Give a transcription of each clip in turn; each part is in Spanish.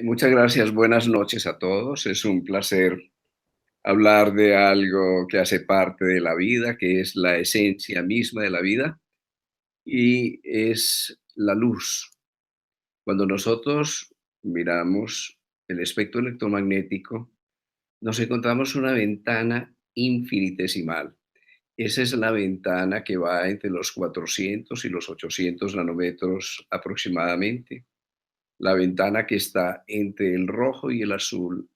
Muchas gracias, buenas noches a todos. Es un placer hablar de algo que hace parte de la vida, que es la esencia misma de la vida, y es la luz. Cuando nosotros miramos el espectro electromagnético, nos encontramos una ventana infinitesimal. Esa es la ventana que va entre los 400 y los 800 nanómetros aproximadamente. La ventana que está entre el rojo y el azul,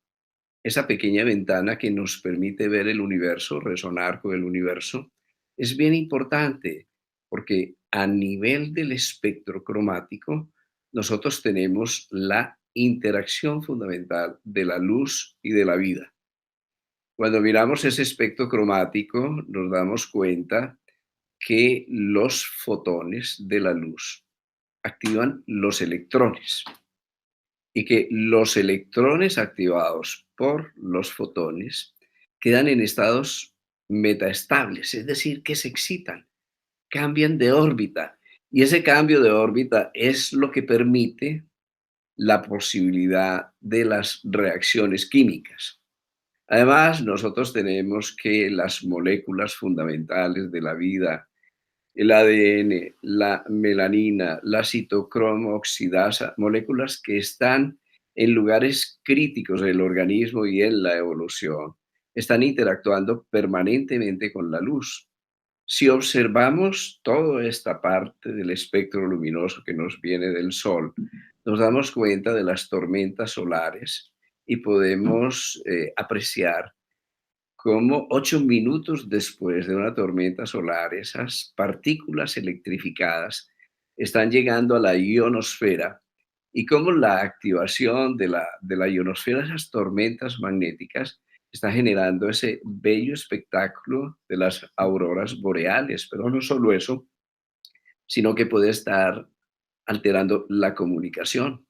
esa pequeña ventana que nos permite ver el universo, resonar con el universo, es bien importante porque a nivel del espectro cromático, nosotros tenemos la interacción fundamental de la luz y de la vida. Cuando miramos ese espectro cromático, nos damos cuenta que los fotones de la luz activan los electrones y que los electrones activados por los fotones quedan en estados metaestables, es decir, que se excitan, cambian de órbita. Y ese cambio de órbita es lo que permite la posibilidad de las reacciones químicas. Además, nosotros tenemos que las moléculas fundamentales de la vida, el ADN, la melanina, la citocromo oxidasa, moléculas que están en lugares críticos del organismo y en la evolución, están interactuando permanentemente con la luz. Si observamos toda esta parte del espectro luminoso que nos viene del Sol, nos damos cuenta de las tormentas solares y podemos apreciar cómo 8 minutos después de una tormenta solar, esas partículas electrificadas están llegando a la ionosfera y cómo la activación de la ionosfera, esas tormentas magnéticas, está generando ese bello espectáculo de las auroras boreales. Pero no solo eso, sino que puede estar alterando la comunicación,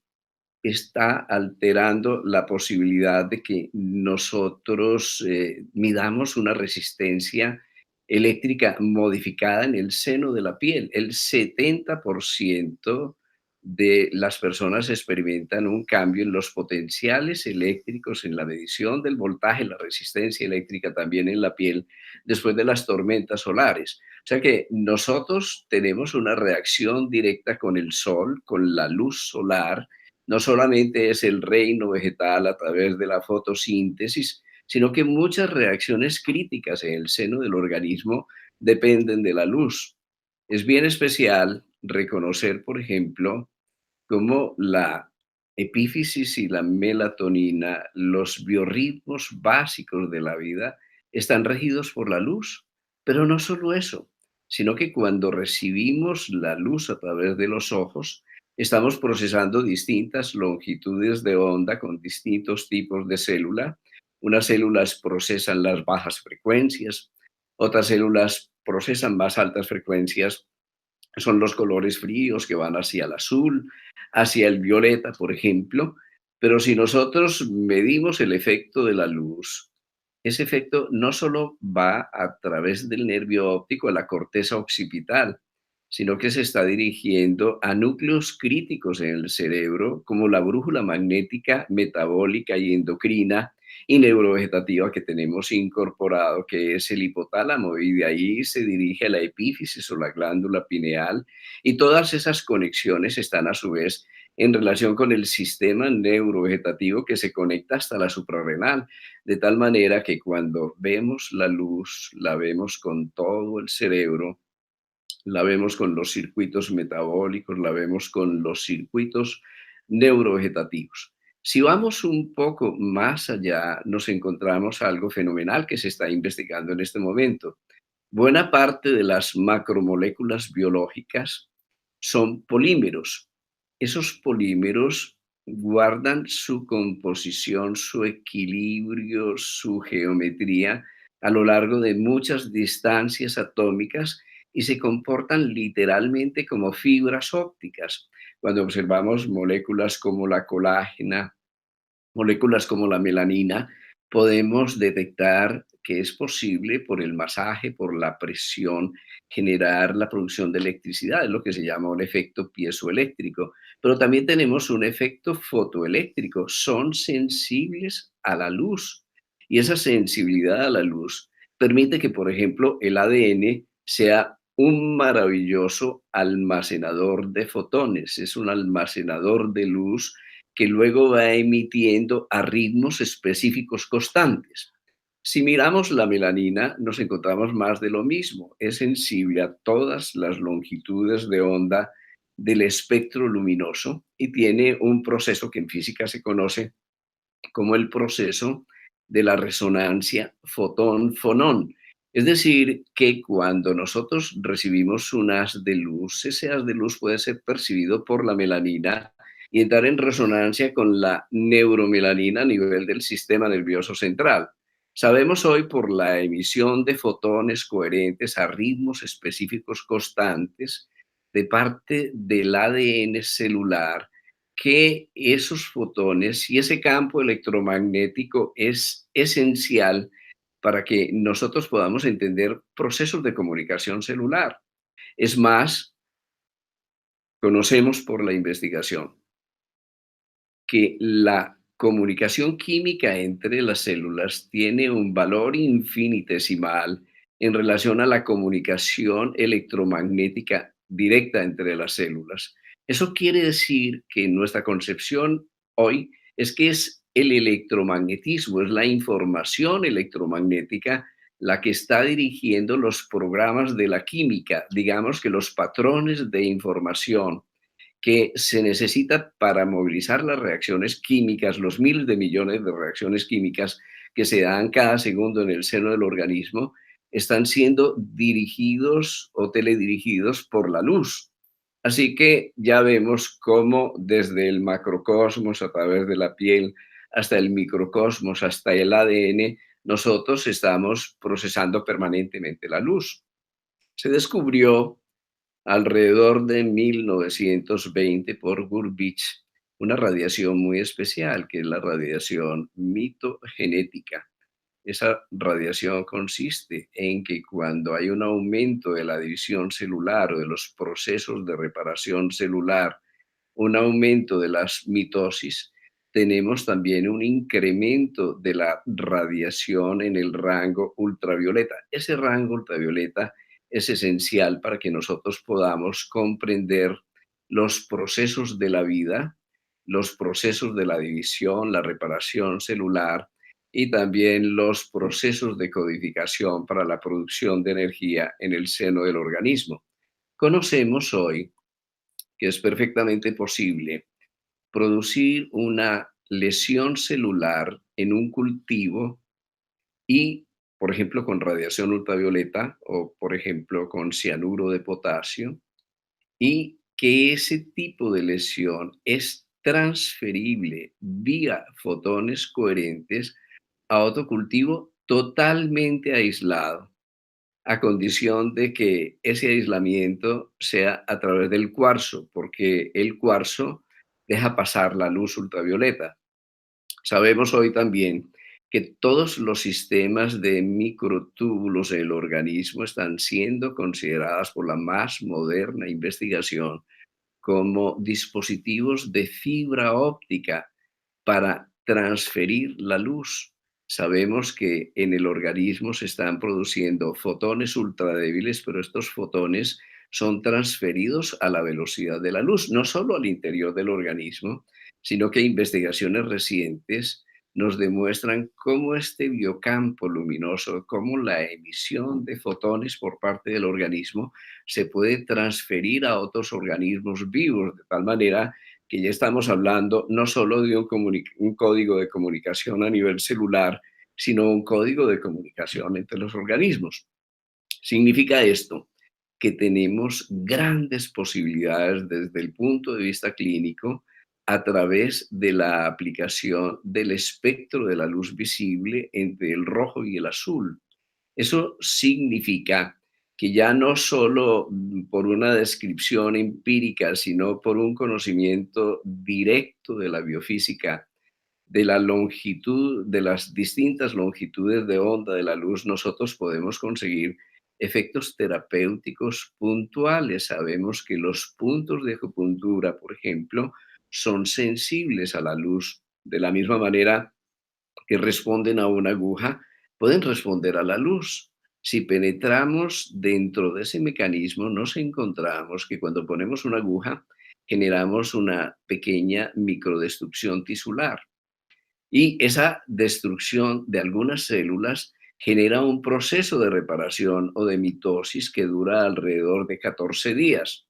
está alterando la posibilidad de que nosotros midamos una resistencia eléctrica modificada en el seno de la piel. El 70% de las personas experimentan un cambio en los potenciales eléctricos, en la medición del voltaje, la resistencia eléctrica también en la piel después de las tormentas solares. O sea que nosotros tenemos una reacción directa con el sol, con la luz solar. No solamente es el reino vegetal a través de la fotosíntesis, sino que muchas reacciones críticas en el seno del organismo dependen de la luz. Es bien especial reconocer, por ejemplo, cómo la epífisis y la melatonina, los biorritmos básicos de la vida, están regidos por la luz. Pero no solo eso, sino que cuando recibimos la luz a través de los ojos, estamos procesando distintas longitudes de onda con distintos tipos de célula. Unas células procesan las bajas frecuencias, otras células procesan más altas frecuencias, son los colores fríos que van hacia el azul, hacia el violeta, por ejemplo. Pero si nosotros medimos el efecto de la luz, ese efecto no solo va a través del nervio óptico a la corteza occipital, sino que se está dirigiendo a núcleos críticos en el cerebro, como la brújula magnética, metabólica y endocrina y neurovegetativa que tenemos incorporado, que es el hipotálamo, y de ahí se dirige a la epífisis o la glándula pineal, y todas esas conexiones están a su vez en relación con el sistema neurovegetativo que se conecta hasta la suprarrenal, de tal manera que cuando vemos la luz, la vemos con todo el cerebro, la vemos con los circuitos metabólicos, la vemos con los circuitos neurovegetativos. Si vamos un poco más allá, nos encontramos algo fenomenal que se está investigando en este momento. Buena parte de las macromoléculas biológicas son polímeros. Esos polímeros guardan su composición, su equilibrio, su geometría a lo largo de muchas distancias atómicas y se comportan literalmente como fibras ópticas. Cuando observamos moléculas como la colágena, moléculas como la melanina, podemos detectar que es posible por el masaje, por la presión, generar la producción de electricidad, es lo que se llama un efecto piezoeléctrico. Pero también tenemos un efecto fotoeléctrico, son sensibles a la luz y esa sensibilidad a la luz permite que, por ejemplo, el ADN sea un maravilloso almacenador de fotones, es un almacenador de luz que luego va emitiendo a ritmos específicos constantes. Si miramos la melanina, nos encontramos más de lo mismo. Es sensible a todas las longitudes de onda del espectro luminoso y tiene un proceso que en física se conoce como el proceso de la resonancia fotón-fonón. Es decir, que cuando nosotros recibimos un haz de luz, ese haz de luz puede ser percibido por la melanina y entrar en resonancia con la neuromelanina a nivel del sistema nervioso central. Sabemos hoy por la emisión de fotones coherentes a ritmos específicos constantes de parte del ADN celular que esos fotones y ese campo electromagnético es esencial para que nosotros podamos entender procesos de comunicación celular. Es más, conocemos por la investigación que la comunicación química entre las células tiene un valor infinitesimal en relación a la comunicación electromagnética directa entre las células. Eso quiere decir que nuestra concepción hoy es que es el electromagnetismo, es la información electromagnética la que está dirigiendo los programas de la química, digamos que los patrones de información que se necesita para movilizar las reacciones químicas, los miles de millones de reacciones químicas que se dan cada segundo en el seno del organismo, están siendo dirigidos o teledirigidos por la luz. Así que ya vemos cómo desde el macrocosmos, a través de la piel, hasta el microcosmos, hasta el ADN, nosotros estamos procesando permanentemente la luz. Se descubrió alrededor de 1920 por Gurbich, una radiación muy especial, que es la radiación mitogenética. Esa radiación consiste en que cuando hay un aumento de la división celular o de los procesos de reparación celular, un aumento de las mitosis, tenemos también un incremento de la radiación en el rango ultravioleta. Ese rango ultravioleta es esencial para que nosotros podamos comprender los procesos de la vida, los procesos de la división, la reparación celular y también los procesos de codificación para la producción de energía en el seno del organismo. Conocemos hoy que es perfectamente posible producir una lesión celular en un cultivo y, por ejemplo, con radiación ultravioleta o, por ejemplo, con cianuro de potasio, y que ese tipo de lesión es transferible vía fotones coherentes a otro cultivo totalmente aislado, a condición de que ese aislamiento sea a través del cuarzo, porque el cuarzo deja pasar la luz ultravioleta. Sabemos hoy también que todos los sistemas de microtúbulos del organismo están siendo consideradas por la más moderna investigación como dispositivos de fibra óptica para transferir la luz. Sabemos que en el organismo se están produciendo fotones ultradébiles, pero estos fotones son transferidos a la velocidad de la luz, no solo al interior del organismo, sino que investigaciones recientes nos demuestran cómo este biocampo luminoso, cómo la emisión de fotones por parte del organismo se puede transferir a otros organismos vivos, de tal manera que ya estamos hablando no solo de un código de comunicación a nivel celular, sino un código de comunicación entre los organismos. Significa esto que tenemos grandes posibilidades desde el punto de vista clínico a través de la aplicación del espectro de la luz visible entre el rojo y el azul. Eso significa que ya no solo por una descripción empírica, sino por un conocimiento directo de la biofísica de la longitud, de las distintas longitudes de onda de la luz, nosotros podemos conseguir efectos terapéuticos puntuales. Sabemos que los puntos de acupuntura, por ejemplo, son sensibles a la luz. De la misma manera que responden a una aguja, pueden responder a la luz. Si penetramos dentro de ese mecanismo, nos encontramos que cuando ponemos una aguja, generamos una pequeña microdestrucción tisular. Y esa destrucción de algunas células genera un proceso de reparación o de mitosis que dura alrededor de 14 días.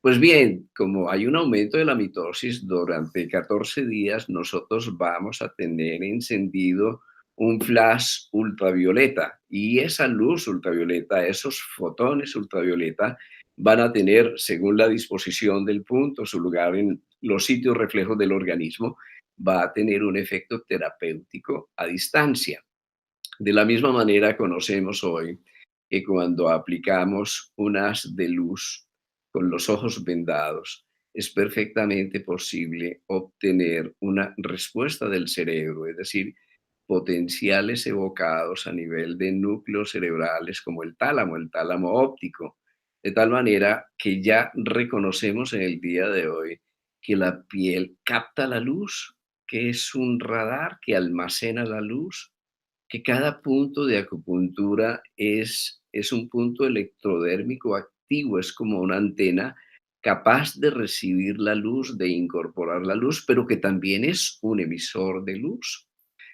Pues bien, como hay un aumento de la mitosis durante 14 días, nosotros vamos a tener encendido un flash ultravioleta y esa luz ultravioleta, esos fotones ultravioleta, van a tener, según la disposición del punto, su lugar en los sitios reflejos del organismo, va a tener un efecto terapéutico a distancia. De la misma manera, conocemos hoy que cuando aplicamos un haz de luz con los ojos vendados, es perfectamente posible obtener una respuesta del cerebro, es decir, potenciales evocados a nivel de núcleos cerebrales como el tálamo óptico, de tal manera que ya reconocemos en el día de hoy que la piel capta la luz, que es un radar que almacena la luz, que cada punto de acupuntura es un punto electrodérmico activo, es como una antena capaz de recibir la luz, de incorporar la luz, pero que también es un emisor de luz.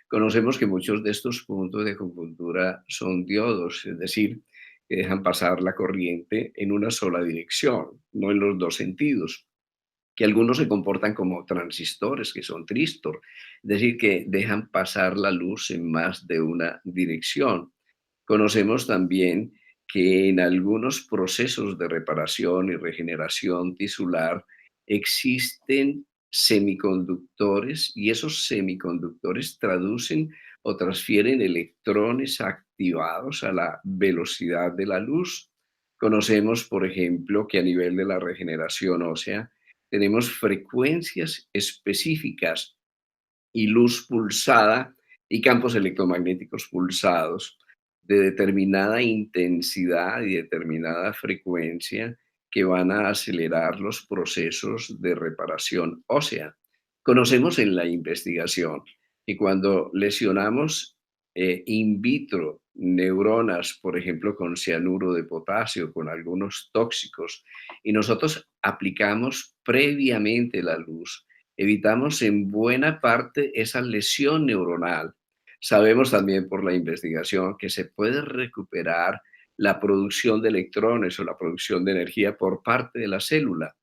Conocemos que muchos de estos puntos de acupuntura son diodos, es decir, que dejan pasar la corriente en una sola dirección, no en los dos sentidos, que algunos se comportan como transistores, que son tristor, es decir, que dejan pasar la luz en más de una dirección. Conocemos también que en algunos procesos de reparación y regeneración tisular existen semiconductores y esos semiconductores traducen o transfieren electrones activados a la velocidad de la luz. Conocemos, por ejemplo, que a nivel de la regeneración ósea tenemos frecuencias específicas y luz pulsada y campos electromagnéticos pulsados de determinada intensidad y determinada frecuencia que van a acelerar los procesos de reparación ósea. Conocemos en la investigación que cuando lesionamos in vitro neuronas, por ejemplo, con cianuro de potasio, con algunos tóxicos, y nosotros aplicamos previamente la luz, evitamos en buena parte esa lesión neuronal. Sabemos también por la investigación que se puede recuperar la producción de electrones o la producción de energía por parte de la célula.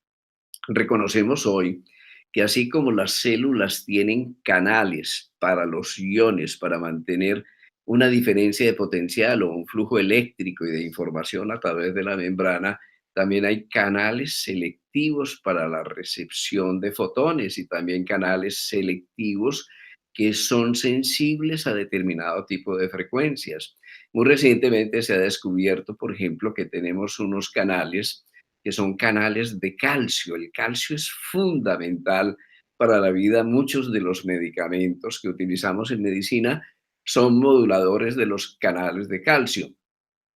Reconocemos hoy que así como las células tienen canales para los iones, para mantener una diferencia de potencial o un flujo eléctrico y de información a través de la membrana, también hay canales selectivos para la recepción de fotones y también canales selectivos que son sensibles a determinado tipo de frecuencias. Muy recientemente se ha descubierto, por ejemplo, que tenemos unos canales que son canales de calcio. El calcio es fundamental para la vida. Muchos de los medicamentos que utilizamos en medicina son moduladores de los canales de calcio.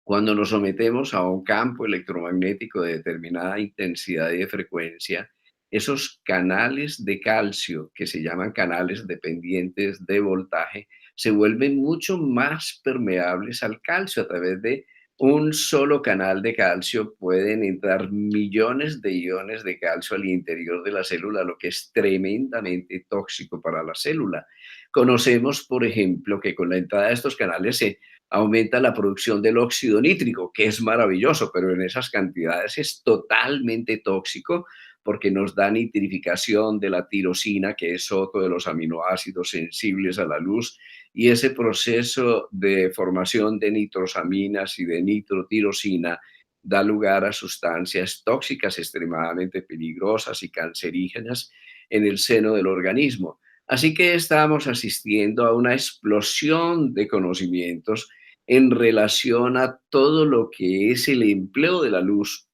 Cuando nos sometemos a un campo electromagnético de determinada intensidad y de frecuencia, esos canales de calcio, que se llaman canales dependientes de voltaje, se vuelven mucho más permeables al calcio. A través de un solo canal de calcio pueden entrar millones de iones de calcio al interior de la célula, lo que es tremendamente tóxico para la célula. Conocemos, por ejemplo, que con la entrada de estos canales se aumenta la producción del óxido nítrico, que es maravilloso, pero en esas cantidades es totalmente tóxico porque nos da nitrificación de la tirosina, que es otro de los aminoácidos sensibles a la luz, y ese proceso de formación de nitrosaminas y de nitrotirosina da lugar a sustancias tóxicas extremadamente peligrosas y cancerígenas en el seno del organismo. Así que estamos asistiendo a una explosión de conocimientos en relación a todo lo que es el empleo de la luz.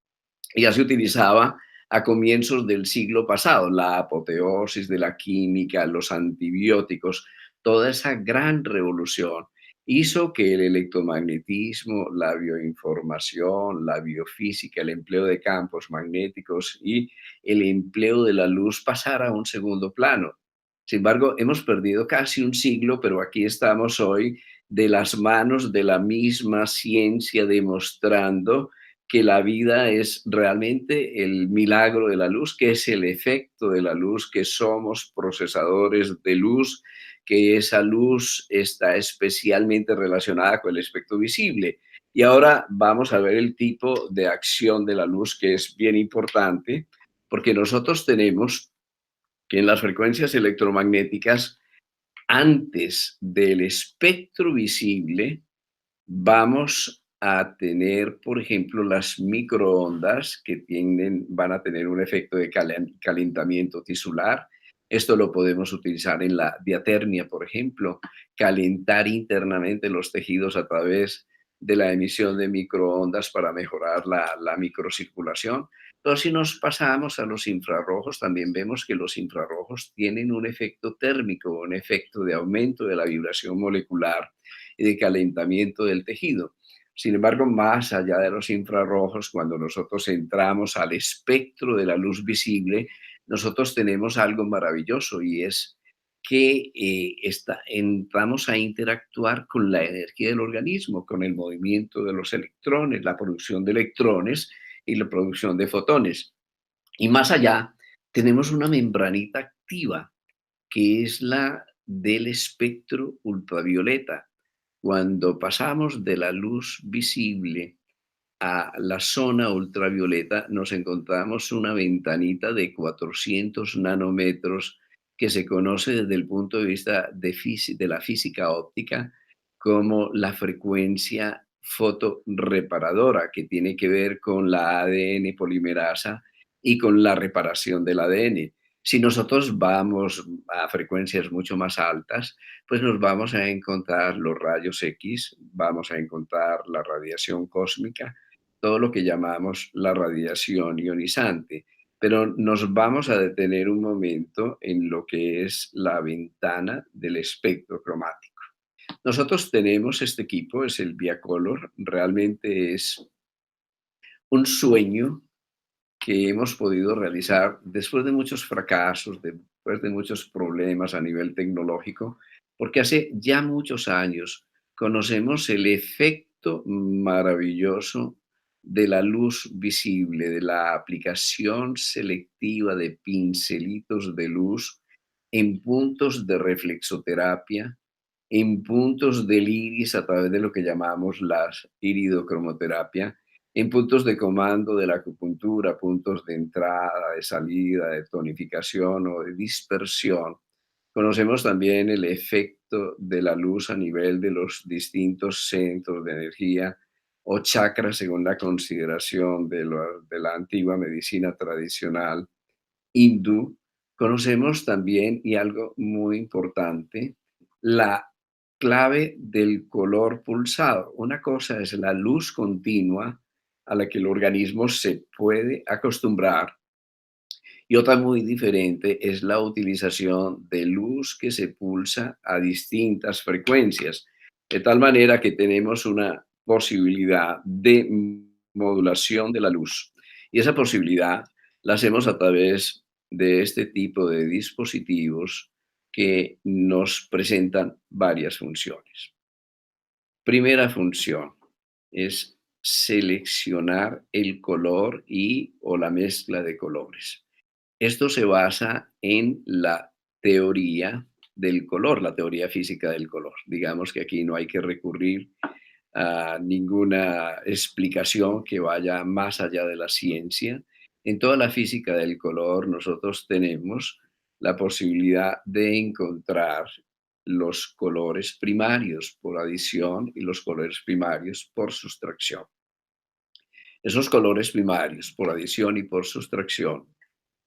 Ya se utilizaba a comienzos del siglo pasado, la apoteosis de la química, los antibióticos, toda esa gran revolución hizo que el electromagnetismo, la bioinformación, la biofísica, el empleo de campos magnéticos y el empleo de la luz pasara a un segundo plano. Sin embargo, hemos perdido casi un siglo, pero aquí estamos hoy de las manos de la misma ciencia demostrando que la vida es realmente el milagro de la luz, que es el efecto de la luz, que somos procesadores de luz, que esa luz está especialmente relacionada con el espectro visible. Y ahora vamos a ver el tipo de acción de la luz, que es bien importante, porque nosotros tenemos que en las frecuencias electromagnéticas, antes del espectro visible, vamos a tener, por ejemplo, las microondas que van a tener un efecto de calentamiento tisular. Esto lo podemos utilizar en la diatermia, por ejemplo, calentar internamente los tejidos a través de la emisión de microondas para mejorar la microcirculación. Pero si nos pasamos a los infrarrojos, también vemos que los infrarrojos tienen un efecto térmico, un efecto de aumento de la vibración molecular y de calentamiento del tejido. Sin embargo, más allá de los infrarrojos, cuando nosotros entramos al espectro de la luz visible, nosotros tenemos algo maravilloso y es que entramos a interactuar con la energía del organismo, con el movimiento de los electrones, la producción de electrones y la producción de fotones. Y más allá, tenemos una membranita activa, que es la del espectro ultravioleta. Cuando pasamos de la luz visible a la zona ultravioleta, nos encontramos una ventanita de 400 nanómetros que se conoce desde el punto de vista de la física óptica como la frecuencia fotoreparadora, que tiene que ver con la ADN polimerasa y con la reparación del ADN. Si nosotros vamos a frecuencias mucho más altas, pues nos vamos a encontrar los rayos X, vamos a encontrar la radiación cósmica, todo lo que llamamos la radiación ionizante. Pero nos vamos a detener un momento en lo que es la ventana del espectro cromático. Nosotros tenemos este equipo, es el Biacolor, realmente es un sueño que hemos podido realizar después de muchos fracasos, después de muchos problemas a nivel tecnológico, porque hace ya muchos años conocemos el efecto maravilloso de la luz visible, de la aplicación selectiva de pincelitos de luz en puntos de reflexoterapia, en puntos del iris a través de lo que llamamos la iridocromoterapia, en puntos de comando de la acupuntura, puntos de entrada, de salida, de tonificación o de dispersión. Conocemos también el efecto de la luz a nivel de los distintos centros de energía o chakras según la consideración de la antigua medicina tradicional hindú. Conocemos también, y algo muy importante, la clave del color pulsado. Una cosa es la luz continua a la que el organismo se puede acostumbrar y otra muy diferente es la utilización de luz que se pulsa a distintas frecuencias, de tal manera que tenemos una posibilidad de modulación de la luz. Y esa posibilidad la hacemos a través de este tipo de dispositivos que nos presentan varias funciones. Primera función es seleccionar el color y o la mezcla de colores. Esto se basa en la teoría del color, la teoría física del color. Digamos que aquí no hay que recurrir a ninguna explicación que vaya más allá de la ciencia. En toda la física del color nosotros tenemos la posibilidad de encontrar los colores primarios por adición y los colores primarios por sustracción. Esos colores primarios por adición y por sustracción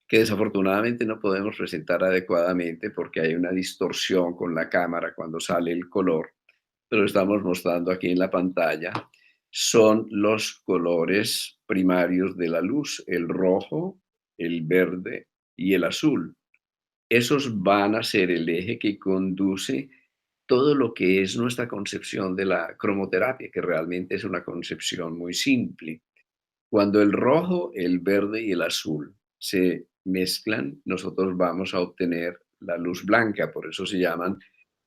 que desafortunadamente no podemos presentar adecuadamente porque hay una distorsión con la cámara cuando sale el color, pero estamos mostrando aquí en la pantalla, son los colores primarios de la luz, el rojo, el verde y el azul. Esos van a ser el eje que conduce todo lo que es nuestra concepción de la cromoterapia, que realmente es una concepción muy simple. Cuando el rojo, el verde y el azul se mezclan, nosotros vamos a obtener la luz blanca, por eso se llaman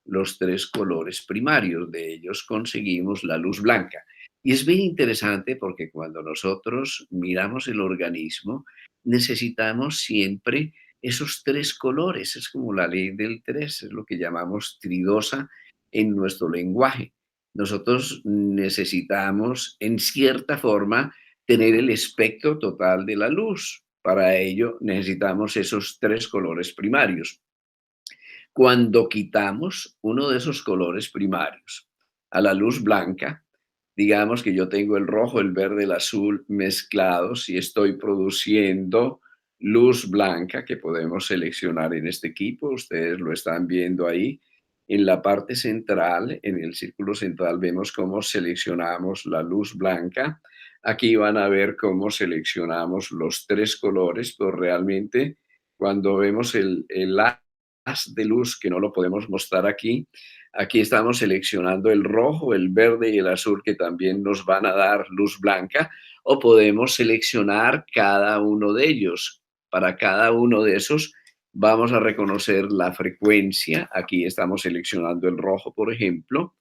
los tres colores primarios. De ellos conseguimos la luz blanca. Y es bien interesante porque cuando nosotros miramos el organismo, necesitamos siempre esos tres colores. Es como la ley del tres, es lo que llamamos tridosa en nuestro lenguaje. Nosotros necesitamos, en cierta forma, tener el espectro total de la luz. Para ello necesitamos esos tres colores primarios. Cuando quitamos uno de esos colores primarios a la luz blanca, digamos que yo tengo el rojo, el verde, el azul mezclados y estoy produciendo luz blanca que podemos seleccionar en este equipo. Ustedes lo están viendo ahí. En la parte central, en el círculo central, vemos cómo seleccionamos la luz blanca. Aquí van a ver cómo seleccionamos los tres colores, pero realmente cuando vemos el haz de luz, que no lo podemos mostrar aquí, aquí estamos seleccionando el rojo, el verde y el azul que también nos van a dar luz blanca, o podemos seleccionar cada uno de ellos. Para cada uno de esos vamos a reconocer la frecuencia. Aquí estamos seleccionando el rojo, por ejemplo.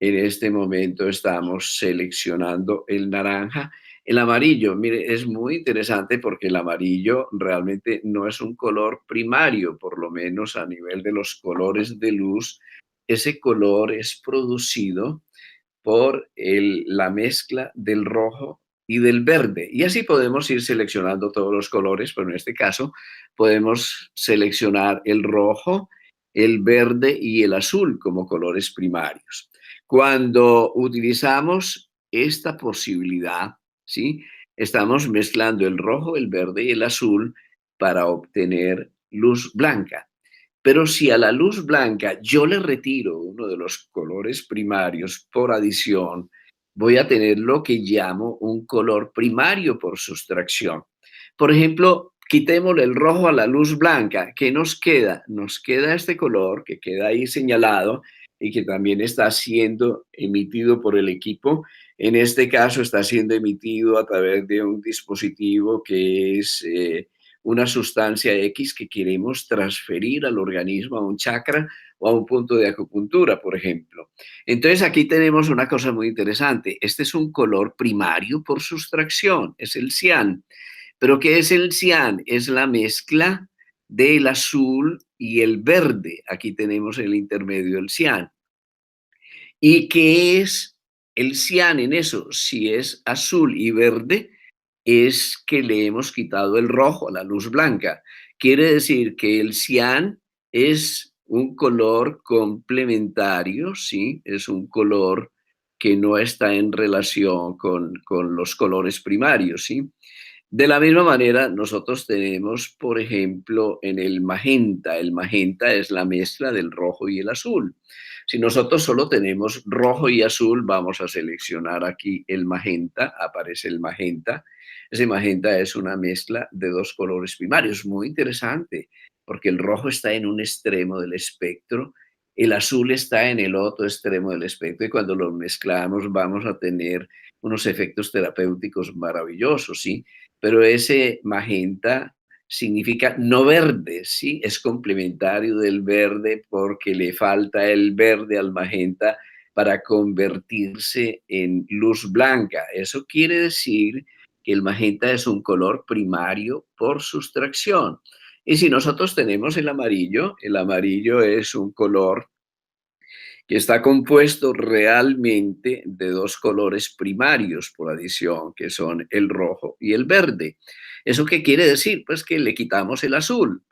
En este momento estamos seleccionando el naranja. El amarillo, mire, es muy interesante porque el amarillo realmente no es un color primario, por lo menos a nivel de los colores de luz. Ese color es producido por la mezcla del rojo y del verde. Y así podemos ir seleccionando todos los colores, pero en este caso podemos seleccionar el rojo, el verde y el azul como colores primarios. Cuando utilizamos esta posibilidad, ¿sí? Estamos mezclando el rojo, el verde y el azul para obtener luz blanca. Pero si a la luz blanca yo le retiro uno de los colores primarios por adición, voy a tener lo que llamo un color primario por sustracción. Por ejemplo, quitémosle el rojo a la luz blanca. ¿Qué nos queda? Nos queda este color que queda ahí señalado y que también está siendo emitido por el equipo. En este caso está siendo emitido a través de un dispositivo que es una sustancia X que queremos transferir al organismo, a un chakra o a un punto de acupuntura, por ejemplo. Entonces aquí tenemos una cosa muy interesante. Este es un color primario por sustracción, es el cian. ¿Pero qué es el cian? Es la mezcla del azul y el verde. Aquí tenemos el intermedio, el cian. ¿Y qué es el cian en eso? Si es azul y verde, es que le hemos quitado el rojo a la luz blanca. Quiere decir que el cian es un color complementario, ¿sí? Es un color que no está en relación con los colores primarios, ¿sí? De la misma manera, nosotros tenemos, por ejemplo, en el magenta es la mezcla del rojo y el azul. Si nosotros solo tenemos rojo y azul, vamos a seleccionar aquí el magenta, aparece el magenta. Ese magenta es una mezcla de dos colores primarios, muy interesante, porque el rojo está en un extremo del espectro, el azul está en el otro extremo del espectro, y cuando los mezclamos vamos a tener unos efectos terapéuticos maravillosos, ¿sí? Pero ese magenta significa no verde, ¿sí? Es complementario del verde porque le falta el verde al magenta para convertirse en luz blanca. Eso quiere decir que el magenta es un color primario por sustracción. Y si nosotros tenemos el amarillo es un color que está compuesto realmente de dos colores primarios por adición, que son el rojo y el verde. ¿Eso qué quiere decir? Pues que le quitamos el azul.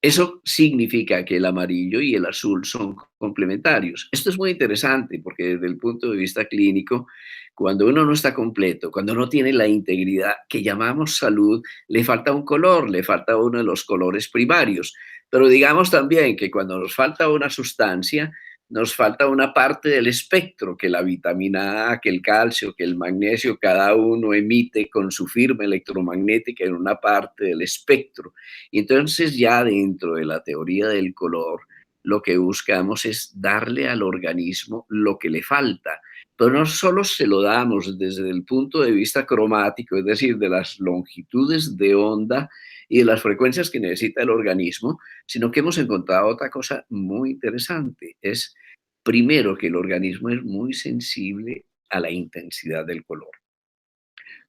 Eso significa que el amarillo y el azul son complementarios. Esto es muy interesante porque desde el punto de vista clínico, cuando uno no está completo, cuando no tiene la integridad que llamamos salud, le falta un color, le falta uno de los colores primarios. Pero digamos también que cuando nos falta una sustancia, nos falta una parte del espectro que la vitamina A, que el calcio, que el magnesio, cada uno emite con su firma electromagnética en una parte del espectro. Y entonces ya dentro de la teoría del color, lo que buscamos es darle al organismo lo que le falta. Pero no solo se lo damos desde el punto de vista cromático, es decir, de las longitudes de onda y de las frecuencias que necesita el organismo, sino que hemos encontrado otra cosa muy interesante. Es primero que el organismo es muy sensible a la intensidad del color.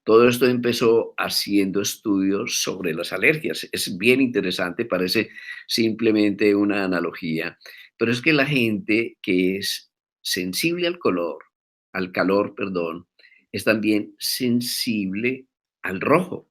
Todo esto empezó haciendo estudios sobre las alergias. Es bien interesante, parece simplemente una analogía, pero es que la gente que es sensible al calor, perdón, es también sensible al rojo.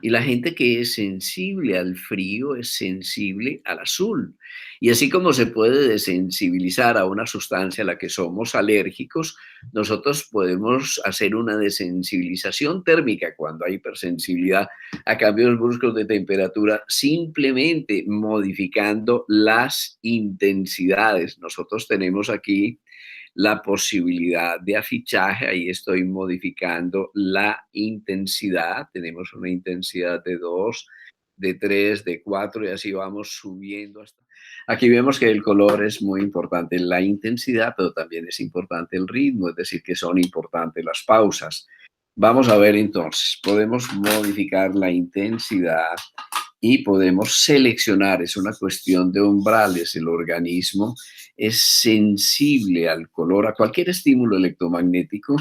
Y la gente que es sensible al frío es sensible al azul. Y así como se puede desensibilizar a una sustancia a la que somos alérgicos, nosotros podemos hacer una desensibilización térmica cuando hay hipersensibilidad a cambios bruscos de temperatura, simplemente modificando las intensidades. Nosotros tenemos aquí la posibilidad de afichaje, ahí estoy modificando la intensidad, tenemos una intensidad de 2, de 3, de 4 y así vamos subiendo hasta... Aquí vemos que el color es muy importante, la intensidad, pero también es importante el ritmo, es decir, que son importantes las pausas. Vamos a ver entonces, podemos modificar la intensidad y podemos seleccionar, es una cuestión de umbrales, el organismo es sensible al color, a cualquier estímulo electromagnético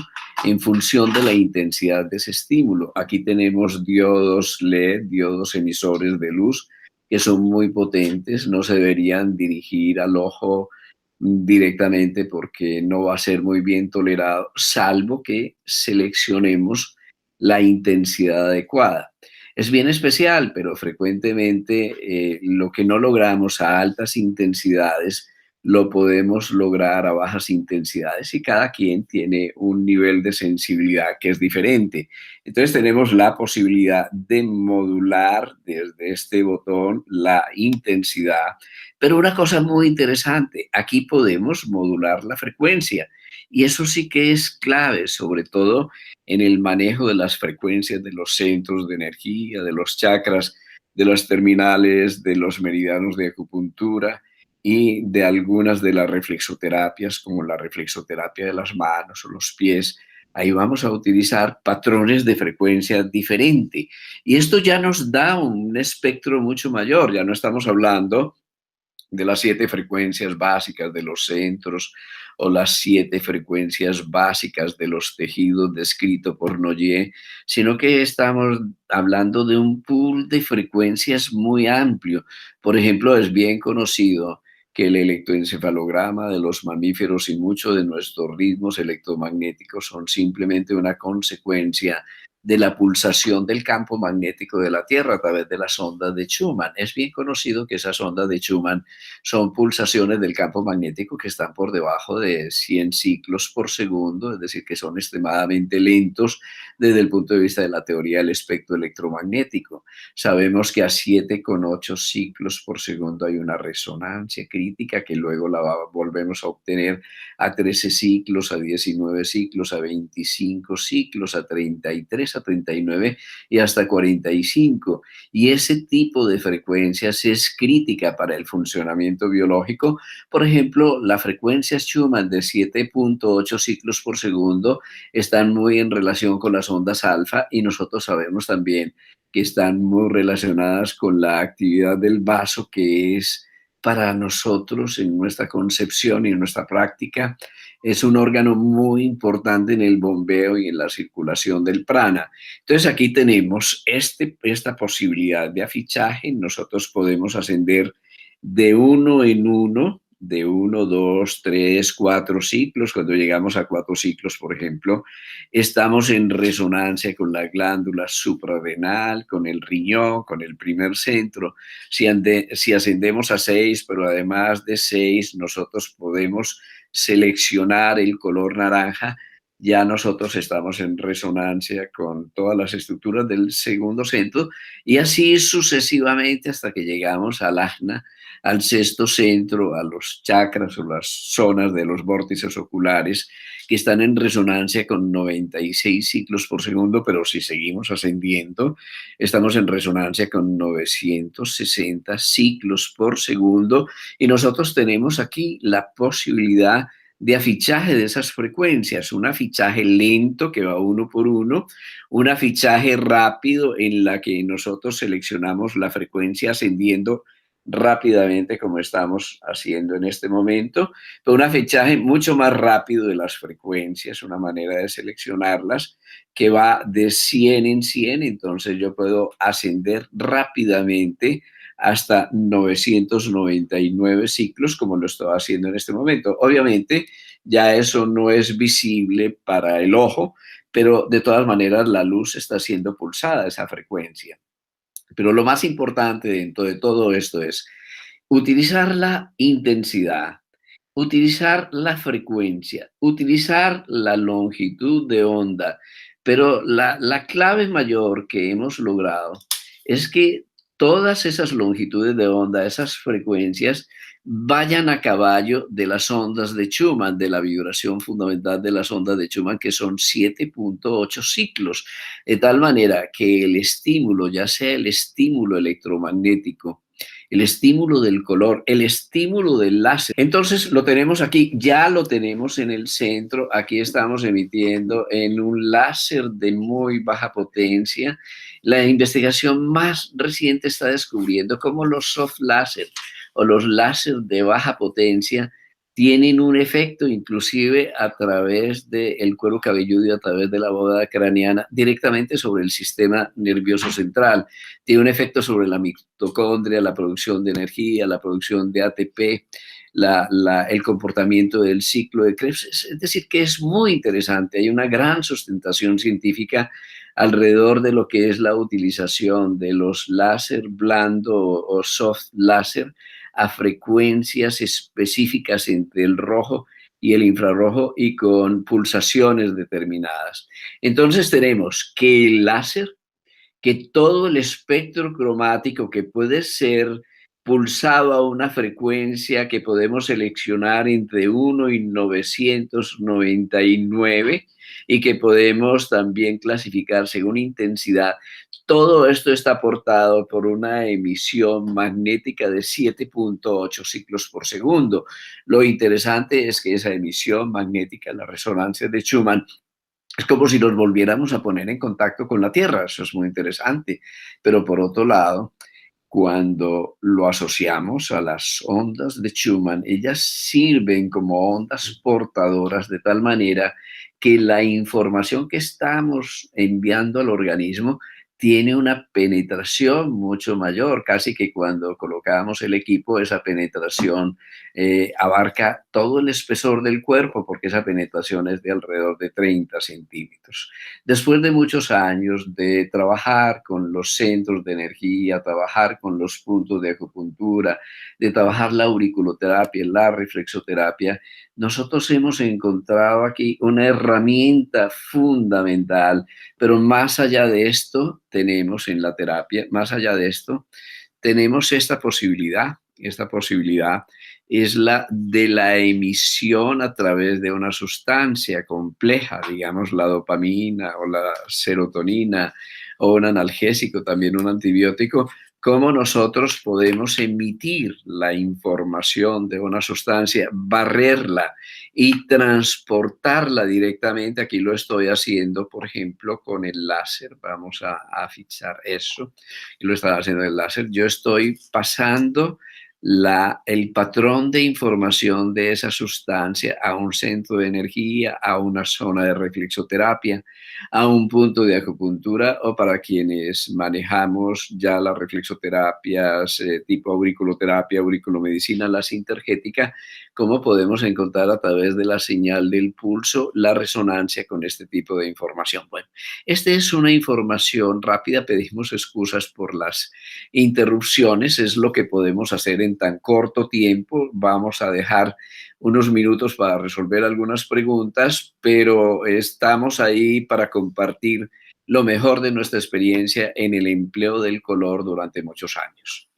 en función de la intensidad de ese estímulo. Aquí tenemos diodos LED, diodos emisores de luz, que son muy potentes, no se deberían dirigir al ojo directamente porque no va a ser muy bien tolerado, salvo que seleccionemos la intensidad adecuada. Es bien especial, pero frecuentemente lo que no logramos a altas intensidades lo podemos lograr a bajas intensidades y cada quien tiene un nivel de sensibilidad que es diferente. Entonces tenemos la posibilidad de modular desde este botón la intensidad, pero una cosa muy interesante, aquí podemos modular la frecuencia y eso sí que es clave, sobre todo en el manejo de las frecuencias de los centros de energía, de los chakras, de las terminales, de los meridianos de acupuntura y de algunas de las reflexoterapias, como la reflexoterapia de las manos o los pies. Ahí vamos a utilizar patrones de frecuencia diferente. Y esto ya nos da un espectro mucho mayor. Ya no estamos hablando de las 7 frecuencias básicas de los centros o las 7 frecuencias básicas de los tejidos descrito por Noyer, sino que estamos hablando de un pool de frecuencias muy amplio. Por ejemplo, es bien conocido que el electroencefalograma de los mamíferos y muchos de nuestros ritmos electromagnéticos son simplemente una consecuencia de la pulsación del campo magnético de la Tierra a través de las ondas de Schumann. Es bien conocido que esas ondas de Schumann son pulsaciones del campo magnético que están por debajo de 100 ciclos por segundo, es decir, que son extremadamente lentos desde el punto de vista de la teoría del espectro electromagnético. Sabemos que a 7,8 ciclos por segundo hay una resonancia crítica que luego la volvemos a obtener a 13 ciclos, a 19 ciclos, a 25 ciclos, a 33, a 39 y hasta 45. Y ese tipo de frecuencias es crítica para el funcionamiento biológico. Por ejemplo, la frecuencia Schumann de 7,8 ciclos por segundo están muy en relación con las ondas alfa y nosotros sabemos también que están muy relacionadas con la actividad del vaso, que es para nosotros en nuestra concepción y en nuestra práctica es un órgano muy importante en el bombeo y en la circulación del prana. Entonces aquí tenemos esta posibilidad de afichaje. Nosotros podemos ascender de uno en uno, de 1, 2, 3, 4 ciclos. Cuando llegamos a 4 ciclos, por ejemplo, estamos en resonancia con la glándula suprarrenal, con el riñón, con el primer centro. Si ascendemos a 6, pero además de 6, nosotros podemos seleccionar el color naranja, ya nosotros estamos en resonancia con todas las estructuras del segundo centro y así sucesivamente hasta que llegamos al ajna, al sexto centro, a los chakras o las zonas de los vórtices oculares que están en resonancia con 96 ciclos por segundo, pero si seguimos ascendiendo, estamos en resonancia con 960 ciclos por segundo y nosotros tenemos aquí la posibilidad de afichaje de esas frecuencias, un afichaje lento que va uno por uno, un afichaje rápido en la que nosotros seleccionamos la frecuencia ascendiendo rápidamente como estamos haciendo en este momento, pero un afichaje mucho más rápido de las frecuencias, una manera de seleccionarlas que va de 100 en 100, entonces yo puedo ascender rápidamente hasta 999 ciclos como lo estoy haciendo en este momento. Obviamente ya eso no es visible para el ojo, pero de todas maneras la luz está siendo pulsada, esa frecuencia. Pero lo más importante dentro de todo esto es utilizar la intensidad, utilizar la frecuencia, utilizar la longitud de onda, pero la clave mayor que hemos logrado es que todas esas longitudes de onda, esas frecuencias, vayan a caballo de las ondas de Schumann, de la vibración fundamental de las ondas de Schumann, que son 7.8 ciclos, de tal manera que el estímulo, ya sea el estímulo electromagnético, el estímulo del color, el estímulo del láser. Entonces lo tenemos aquí, ya lo tenemos en el centro, aquí estamos emitiendo en un láser de muy baja potencia. La investigación más reciente está descubriendo cómo los soft láser o los láser de baja potencia tienen un efecto inclusive a través del cuero cabelludo y a través de la bóveda craneana directamente sobre el sistema nervioso central. Tiene un efecto sobre la mitocondria, la producción de energía, la producción de ATP, el comportamiento del ciclo de Krebs. Es decir, que es muy interesante. Hay una gran sustentación científica alrededor de lo que es la utilización de los láser blando o soft láser a frecuencias específicas entre el rojo y el infrarrojo y con pulsaciones determinadas. Entonces tenemos que el láser, que todo el espectro cromático que puede ser pulsado a una frecuencia que podemos seleccionar entre 1 y 999 y que podemos también clasificar según intensidad. Todo esto está aportado por una emisión magnética de 7.8 ciclos por segundo. Lo interesante es que esa emisión magnética, la resonancia de Schumann, es como si nos volviéramos a poner en contacto con la Tierra, eso es muy interesante. Pero por otro lado, cuando lo asociamos a las ondas de Schumann, ellas sirven como ondas portadoras de tal manera que la información que estamos enviando al organismo tiene una penetración mucho mayor, casi que cuando colocamos el equipo, esa penetración abarca todo el espesor del cuerpo, porque esa penetración es de alrededor de 30 centímetros. Después de muchos años de trabajar con los centros de energía, trabajar con los puntos de acupuntura, de trabajar la auriculoterapia, la reflexoterapia, nosotros hemos encontrado aquí una herramienta fundamental, pero más allá de esto tenemos en la terapia, más allá de esto, tenemos esta posibilidad es la de la emisión a través de una sustancia compleja, digamos la dopamina o la serotonina o un analgésico, también un antibiótico, cómo nosotros podemos emitir la información de una sustancia, barrerla y transportarla directamente. Aquí lo estoy haciendo, por ejemplo, con el láser. Vamos a fichar eso. Y lo estaba haciendo el láser. Yo estoy pasando el patrón de información de esa sustancia a un centro de energía, a una zona de reflexoterapia, a un punto de acupuntura o para quienes manejamos ya las reflexoterapias tipo auriculoterapia, auriculomedicina, la sintergética, cómo podemos encontrar a través de la señal del pulso la resonancia con este tipo de información. Bueno, esta es una información rápida, pedimos excusas por las interrupciones, es lo que podemos hacer en tan corto tiempo. Vamos a dejar unos minutos para resolver algunas preguntas, pero estamos ahí para compartir lo mejor de nuestra experiencia en el empleo del color durante muchos años.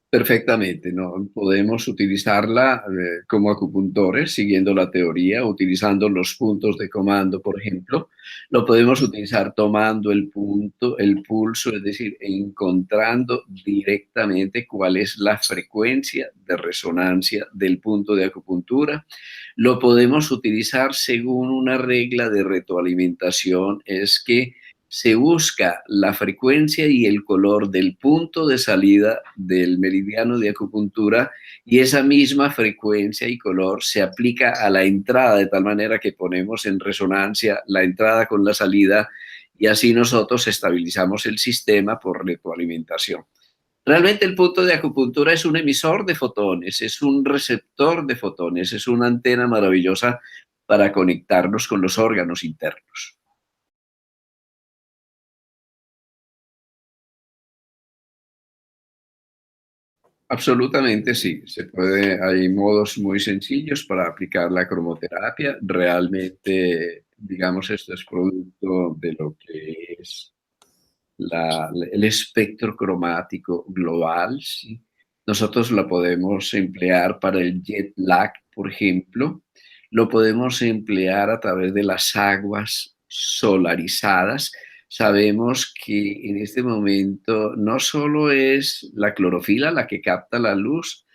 Perfectamente, ¿no? Podemos utilizarla como acupuntores, siguiendo la teoría, utilizando los puntos de comando, por ejemplo. Lo podemos utilizar tomando el punto, el pulso, es decir, encontrando directamente cuál es la frecuencia de resonancia del punto de acupuntura. Lo podemos utilizar según una regla de retroalimentación, es que se busca la frecuencia y el color del punto de salida del meridiano de acupuntura y esa misma frecuencia y color se aplica a la entrada de tal manera que ponemos en resonancia la entrada con la salida y así nosotros estabilizamos el sistema por retroalimentación. Realmente el punto de acupuntura es un emisor de fotones, es un receptor de fotones, es una antena maravillosa para conectarnos con los órganos internos. Absolutamente sí, se puede, hay modos muy sencillos para aplicar la cromoterapia. Realmente, digamos, esto es producto de lo que es el espectro cromático global, ¿sí? Nosotros la podemos emplear para el jet lag, por ejemplo. Lo podemos emplear a través de las aguas solarizadas. Sabemos que en este momento no solo es la clorofila la que capta la luz,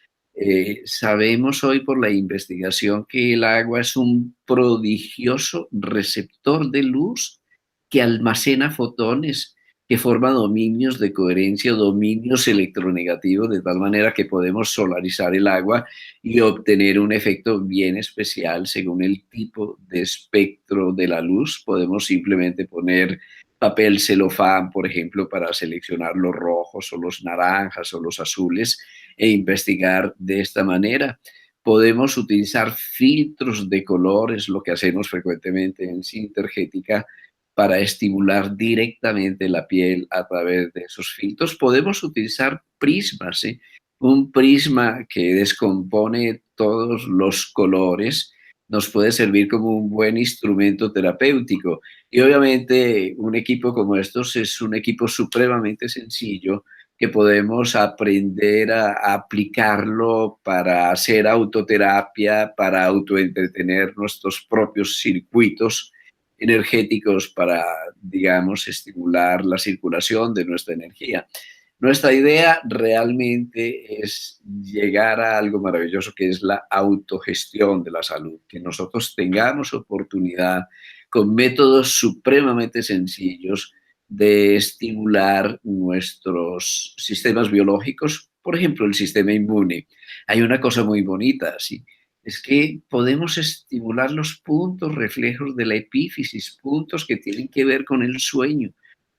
sabemos hoy por la investigación que el agua es un prodigioso receptor de luz que almacena fotones, que forma dominios de coherencia, dominios electronegativos, de tal manera que podemos solarizar el agua y obtener un efecto bien especial según el tipo de espectro de la luz. Podemos simplemente poner papel celofán, por ejemplo, para seleccionar los rojos o los naranjas o los azules e investigar de esta manera. Podemos utilizar filtros de colores, lo que hacemos frecuentemente en Sintergética, para estimular directamente la piel a través de esos filtros. Podemos utilizar prismas, ¿sí? Un prisma que descompone todos los colores nos puede servir como un buen instrumento terapéutico. Y obviamente un equipo como estos es un equipo supremamente sencillo que podemos aprender a aplicarlo para hacer autoterapia, para autoentretener nuestros propios circuitos energéticos para, digamos, estimular la circulación de nuestra energía. Nuestra idea realmente es llegar a algo maravilloso que es la autogestión de la salud, que nosotros tengamos oportunidad con métodos supremamente sencillos de estimular nuestros sistemas biológicos, por ejemplo, el sistema inmune. Hay una cosa muy bonita, ¿sí? Es que podemos estimular los puntos reflejos de la epífisis, puntos que tienen que ver con el sueño,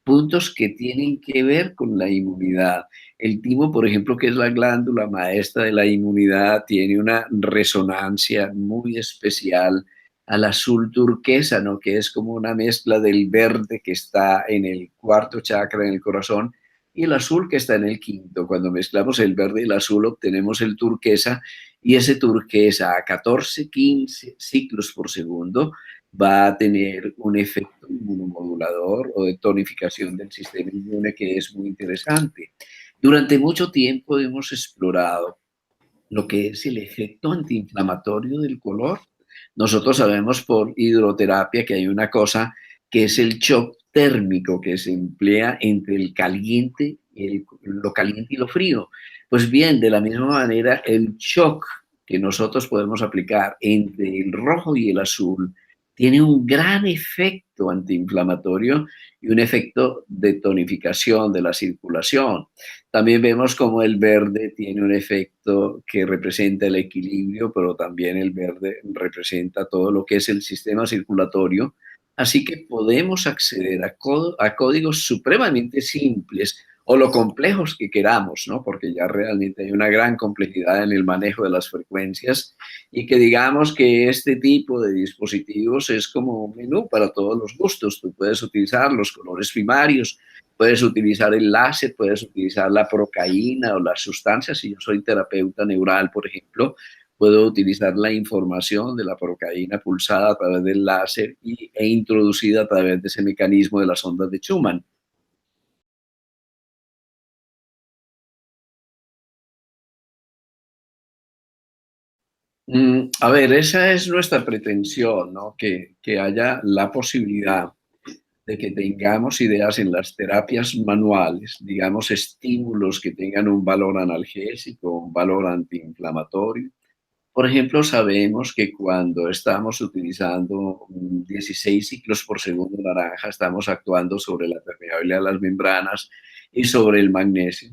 puntos que tienen que ver con la inmunidad. El timo, por ejemplo, que es la glándula maestra de la inmunidad, tiene una resonancia muy especial al azul turquesa, ¿no? Que es como una mezcla del verde que está en el cuarto chakra, en el corazón, y el azul que está en el quinto. Cuando mezclamos el verde y el azul obtenemos el turquesa y ese turquesa a 14, 15 ciclos por segundo va a tener un efecto inmunomodulador o de tonificación del sistema inmune que es muy interesante. Durante mucho tiempo hemos explorado lo que es el efecto antiinflamatorio del color. Nosotros sabemos por hidroterapia que hay una cosa que es el shock térmico que se emplea entre el caliente, lo caliente y lo frío. Pues bien, de la misma manera, el shock que nosotros podemos aplicar entre el rojo y el azul tiene un gran efecto antiinflamatorio y un efecto de tonificación de la circulación. También vemos como el verde tiene un efecto que representa el equilibrio, pero también el verde representa todo lo que es el sistema circulatorio. Así que podemos acceder a códigos supremamente simples o lo complejos que queramos, ¿no? Porque ya realmente hay una gran complejidad en el manejo de las frecuencias y que digamos que este tipo de dispositivos es como un menú para todos los gustos. Tú puedes utilizar los colores primarios, puedes utilizar el láser, puedes utilizar la procaína o las sustancias. Si yo soy terapeuta neural, por ejemplo, puedo utilizar la información de la procaína pulsada a través del láser e introducida a través de ese mecanismo de las ondas de Schumann. A ver, esa es nuestra pretensión, ¿no? Que haya la posibilidad de que tengamos ideas en las terapias manuales, digamos, estímulos que tengan un valor analgésico, un valor antiinflamatorio. Por ejemplo, sabemos que cuando estamos utilizando 16 ciclos por segundo naranja, estamos actuando sobre la permeabilidad de las membranas y sobre el magnesio.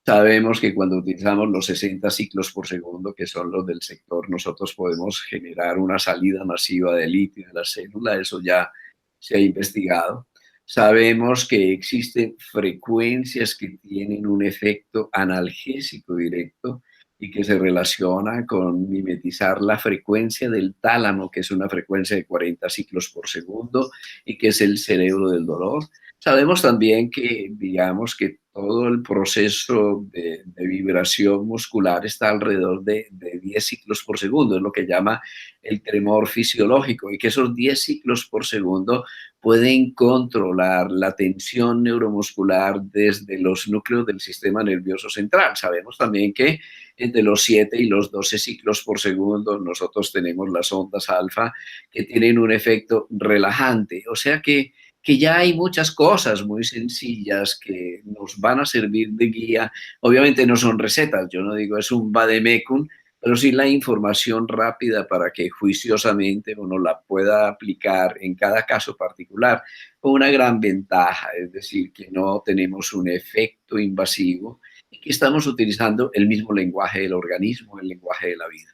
Sabemos que cuando utilizamos los 60 ciclos por segundo, que son los del sector, nosotros podemos generar una salida masiva de litio de la célula, eso ya se ha investigado. Sabemos que existen frecuencias que tienen un efecto analgésico directo y que se relaciona con mimetizar la frecuencia del tálamo, que es una frecuencia de 40 ciclos por segundo y que es el cerebro del dolor. Sabemos también que, digamos, que todo el proceso de vibración muscular está alrededor de 10 ciclos por segundo, es lo que llama el tremor fisiológico, y que esos 10 ciclos por segundo pueden controlar la tensión neuromuscular desde los núcleos del sistema nervioso central. Sabemos también que entre los 7 y los 12 ciclos por segundo nosotros tenemos las ondas alfa que tienen un efecto relajante. O sea que ya hay muchas cosas muy sencillas que nos van a servir de guía. Obviamente no son recetas, yo no digo es un vademecum, pero sí la información rápida para que juiciosamente uno la pueda aplicar en cada caso particular, con una gran ventaja, es decir, que no tenemos un efecto invasivo y que estamos utilizando el mismo lenguaje del organismo, el lenguaje de la vida.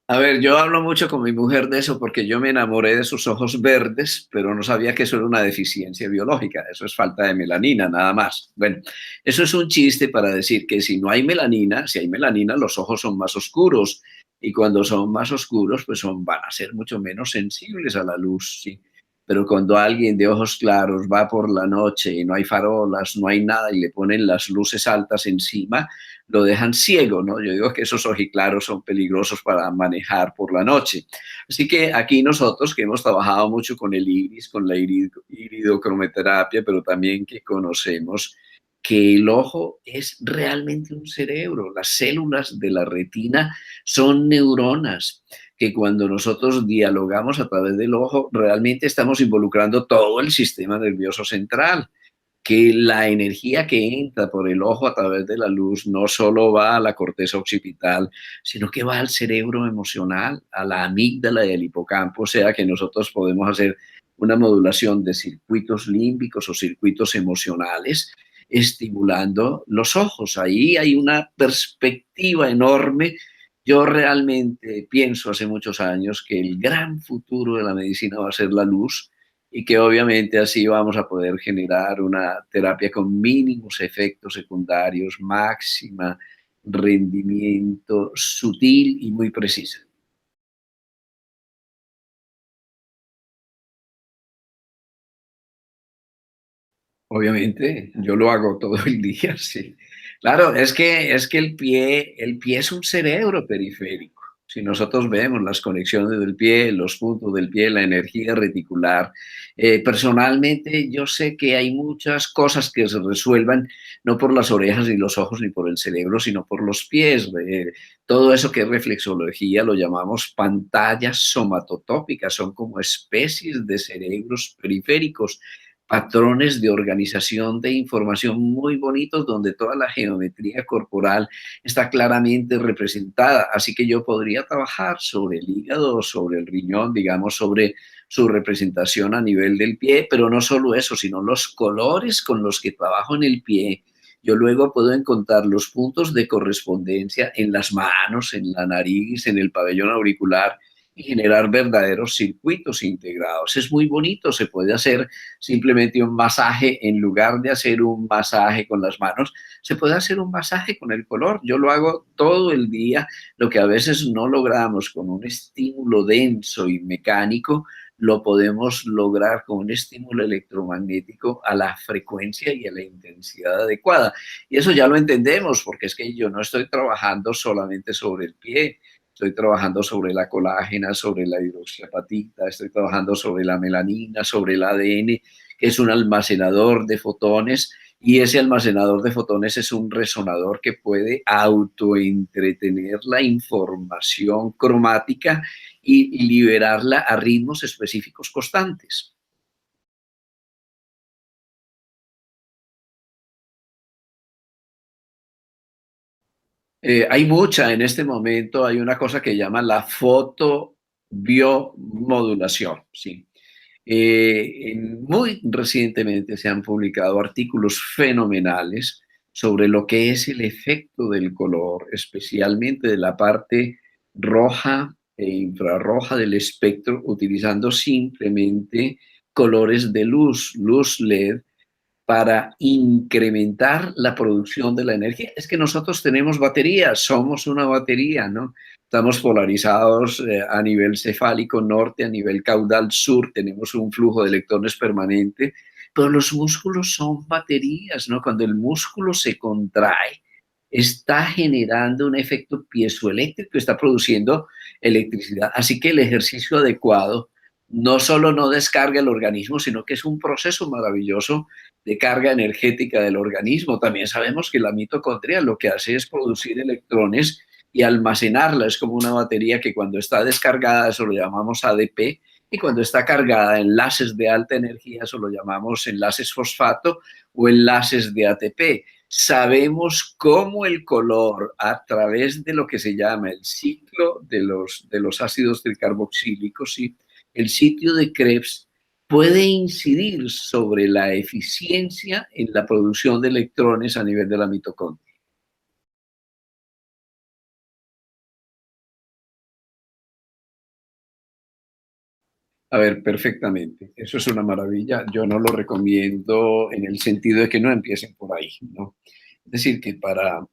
A ver, yo hablo mucho con mi mujer de eso porque yo me enamoré de sus ojos verdes, pero no sabía que eso era una deficiencia biológica, eso es falta de melanina, nada más. Bueno, eso es un chiste para decir que si no hay melanina, si hay melanina, los ojos son más oscuros y cuando son más oscuros, pues van a ser mucho menos sensibles a la luz, ¿sí? Pero cuando alguien de ojos claros va por la noche y no hay farolas, no hay nada y le ponen las luces altas encima, lo dejan ciego, ¿no? Yo digo que esos ojiclaros son peligrosos para manejar por la noche. Así que aquí nosotros que hemos trabajado mucho con el iris, con la iridocromoterapia, pero también que conocemos que el ojo es realmente un cerebro. Las células de la retina son neuronas que cuando nosotros dialogamos a través del ojo, realmente estamos involucrando todo el sistema nervioso central, que la energía que entra por el ojo a través de la luz no solo va a la corteza occipital, sino que va al cerebro emocional, a la amígdala y al hipocampo, o sea que nosotros podemos hacer una modulación de circuitos límbicos o circuitos emocionales estimulando los ojos. Ahí hay una perspectiva enorme. Yo realmente pienso hace muchos años que el gran futuro de la medicina va a ser la luz y que obviamente así vamos a poder generar una terapia con mínimos efectos secundarios, máxima rendimiento, sutil y muy precisa. Obviamente, yo lo hago todo el día, sí. Claro, es que el pie es un cerebro periférico. Si nosotros vemos las conexiones del pie, los puntos del pie, la energía reticular, personalmente yo sé que hay muchas cosas que se resuelvan no por las orejas ni los ojos ni por el cerebro, sino por los pies. Todo eso que es reflexología lo llamamos pantallas somatotópicas, son como especies de cerebros periféricos, patrones de organización de información muy bonitos donde toda la geometría corporal está claramente representada. Así que yo podría trabajar sobre el hígado, sobre el riñón, digamos, sobre su representación a nivel del pie, pero no solo eso, sino los colores con los que trabajo en el pie. Yo luego puedo encontrar los puntos de correspondencia en las manos, en la nariz, en el pabellón auricular y generar verdaderos circuitos integrados. Es muy bonito, se puede hacer simplemente un masaje, en lugar de hacer un masaje con las manos, se puede hacer un masaje con el color. Yo lo hago todo el día, lo que a veces no logramos con un estímulo denso y mecánico, lo podemos lograr con un estímulo electromagnético a la frecuencia y a la intensidad adecuada. Y eso ya lo entendemos, porque es que yo no estoy trabajando solamente sobre el pie, estoy trabajando sobre la colágena, sobre la hidroxiapatita, estoy trabajando sobre la melanina, sobre el ADN, que es un almacenador de fotones, Y ese almacenador de fotones es un resonador que puede autoentretener la información cromática y liberarla a ritmos específicos constantes. Hay mucha en este momento, hay una cosa que llama la fotobiomodulación, ¿sí? Muy recientemente se han publicado artículos fenomenales sobre lo que es el efecto del color, especialmente de la parte roja e infrarroja del espectro, utilizando simplemente colores de luz, luz LED, para incrementar la producción de la energía. Es que nosotros tenemos baterías, somos una batería, ¿no? Estamos polarizados a nivel cefálico norte, a nivel caudal sur, tenemos un flujo de electrones permanente, pero los músculos son baterías, ¿no? Cuando el músculo se contrae, está generando un efecto piezoeléctrico, está produciendo electricidad. Así que el ejercicio adecuado no solo no descarga el organismo, sino que es un proceso maravilloso de carga energética del organismo. También sabemos que la mitocondria lo que hace es producir electrones y almacenarla. Es como una batería que cuando está descargada, eso lo llamamos ADP, y cuando está cargada, enlaces de alta energía, eso lo llamamos enlaces fosfato o enlaces de ATP. Sabemos cómo el color, a través de lo que se llama el ciclo de los ácidos tricarboxílicos, ¿sí? El sitio de Krebs, puede incidir sobre la eficiencia en la producción de electrones a nivel de la mitocondria. A ver, perfectamente. Eso es una maravilla. Yo no lo recomiendo en el sentido de que no empiecen por ahí, ¿no? Es decir, que para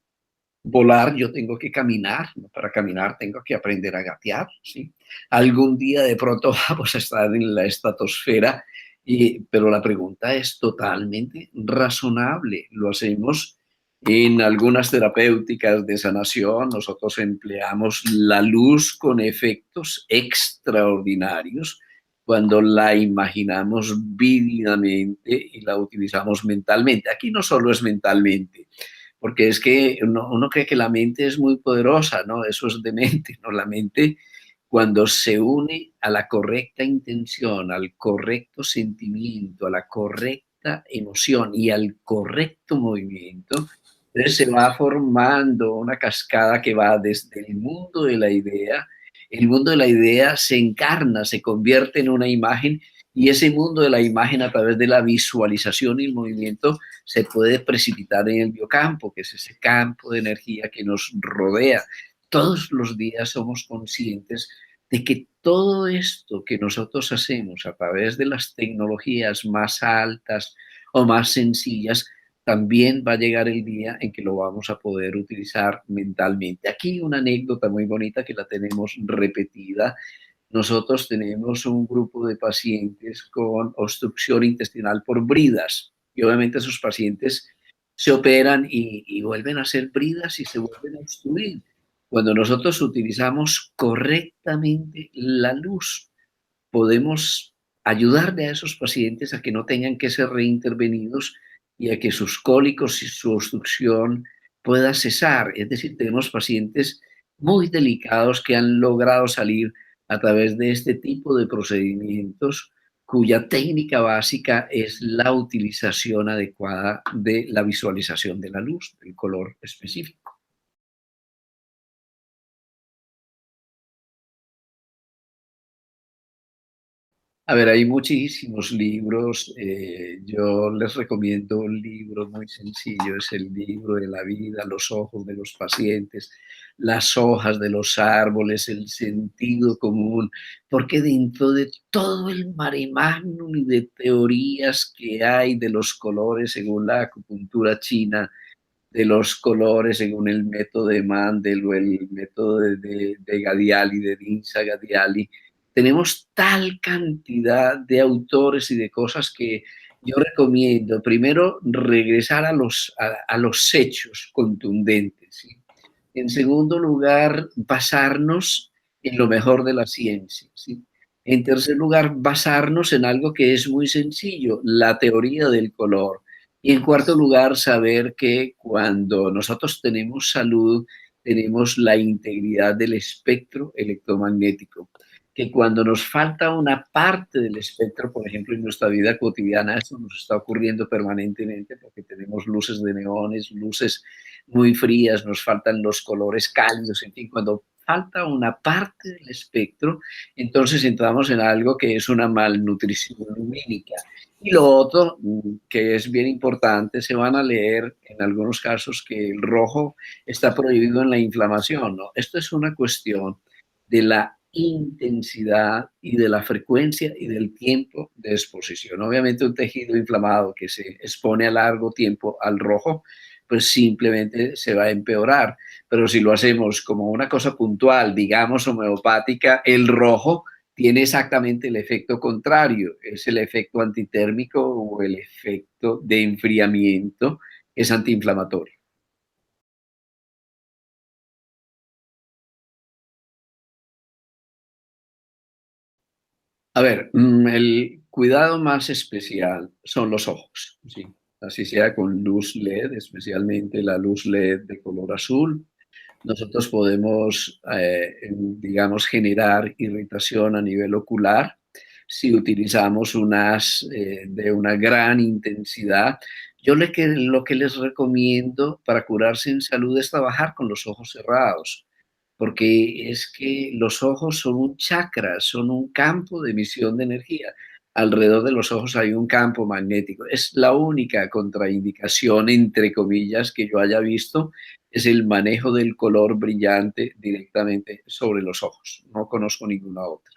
volar yo tengo que caminar, ¿no? Para caminar tengo que aprender a gatear, ¿sí? Algún día de pronto vamos a estar en la estratosfera, pero la pregunta es totalmente razonable. Lo hacemos en algunas terapéuticas de sanación, nosotros empleamos la luz con efectos extraordinarios cuando la imaginamos vívidamente y la utilizamos mentalmente. Aquí no solo es mentalmente, porque es que uno cree que la mente es muy poderosa, ¿no? Eso es de mente, ¿no? La mente, cuando se une a la correcta intención, al correcto sentimiento, a la correcta emoción y al correcto movimiento, entonces se va formando una cascada que va desde el mundo de la idea. El mundo de la idea se encarna, se convierte en una imagen, y ese mundo de la imagen, a través de la visualización y el movimiento, se puede precipitar en el biocampo, que es ese campo de energía que nos rodea. Todos los días somos conscientes de que todo esto que nosotros hacemos a través de las tecnologías más altas o más sencillas, también va a llegar el día en que lo vamos a poder utilizar mentalmente. Aquí una anécdota muy bonita que la tenemos repetida. Nosotros tenemos un grupo de pacientes con obstrucción intestinal por bridas, y obviamente esos pacientes se operan y vuelven a ser bridas y se vuelven a obstruir. Cuando nosotros utilizamos correctamente la luz, podemos ayudarle a esos pacientes a que no tengan que ser reintervenidos y a que sus cólicos y su obstrucción pueda cesar. Es decir, tenemos pacientes muy delicados que han logrado salir a través de este tipo de procedimientos, cuya técnica básica es la utilización adecuada de la visualización de la luz, del color específico. A ver, hay muchísimos libros. Yo les recomiendo un libro muy sencillo, es el libro de la vida, los ojos de los pacientes, las hojas de los árboles, el sentido común, porque dentro de todo el mare magnum y de teorías que hay de los colores según la acupuntura china, de los colores según el método de Mandel o el método de Gadiali, de Dinsa Gadiali. Tenemos tal cantidad de autores y de cosas que yo recomiendo, primero, regresar a los hechos contundentes, ¿sí? En segundo lugar, basarnos en lo mejor de la ciencia, ¿sí? En tercer lugar, basarnos en algo que es muy sencillo, la teoría del color. Y en cuarto lugar, saber que cuando nosotros tenemos salud, tenemos la integridad del espectro electromagnético, que cuando nos falta una parte del espectro, por ejemplo, en nuestra vida cotidiana, esto nos está ocurriendo permanentemente porque tenemos luces de neones, luces muy frías, nos faltan los colores cálidos, en fin, cuando falta una parte del espectro, entonces entramos en algo que es una malnutrición lumínica. Y lo otro, que es bien importante, se van a leer en algunos casos que el rojo está prohibido en la inflamación, ¿no? Esto es una cuestión de la intensidad y de la frecuencia y del tiempo de exposición. Obviamente un tejido inflamado que se expone a largo tiempo al rojo, pues simplemente se va a empeorar. Pero si lo hacemos como una cosa puntual, digamos homeopática, el rojo tiene exactamente el efecto contrario, es el efecto antitérmico o el efecto de enfriamiento, es antiinflamatorio. A ver, el cuidado más especial son los ojos, ¿sí? Así sea con luz LED, especialmente la luz LED de color azul. Nosotros podemos, digamos, generar irritación a nivel ocular si utilizamos unas de una gran intensidad. Lo que les recomiendo para curarse en salud es trabajar con los ojos cerrados, porque es que los ojos son un chakra, son un campo de emisión de energía. Alrededor de los ojos hay un campo magnético. Es la única contraindicación, entre comillas, que yo haya visto, es el manejo del color brillante directamente sobre los ojos. No conozco ninguna otra.